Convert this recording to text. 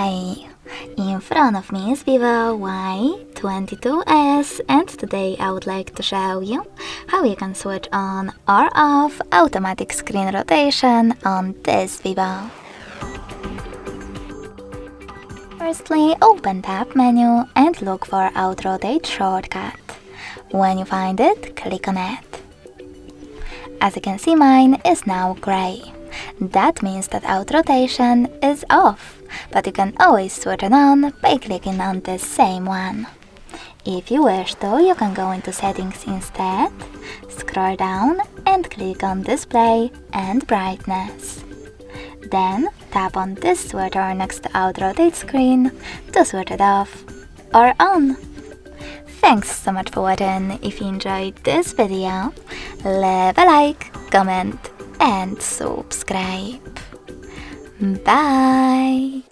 Hi! In front of me is Vivo Y22S, and today I would like to show you how you can switch on or off automatic screen rotation on this Vivo. Firstly, open Tab menu and look for Auto Rotate shortcut. When you find it, click on it. As you can see, mine is now gray. That means that auto rotation is off, but you can always switch it on by clicking on the same one. If you wish to, you can go into settings instead, scroll down and click on display and brightness. Then tap on this switcher next to auto rotate screen to switch it off or on. Thanks so much for watching. If you enjoyed this video, leave a like, comment and subscribe. Bye!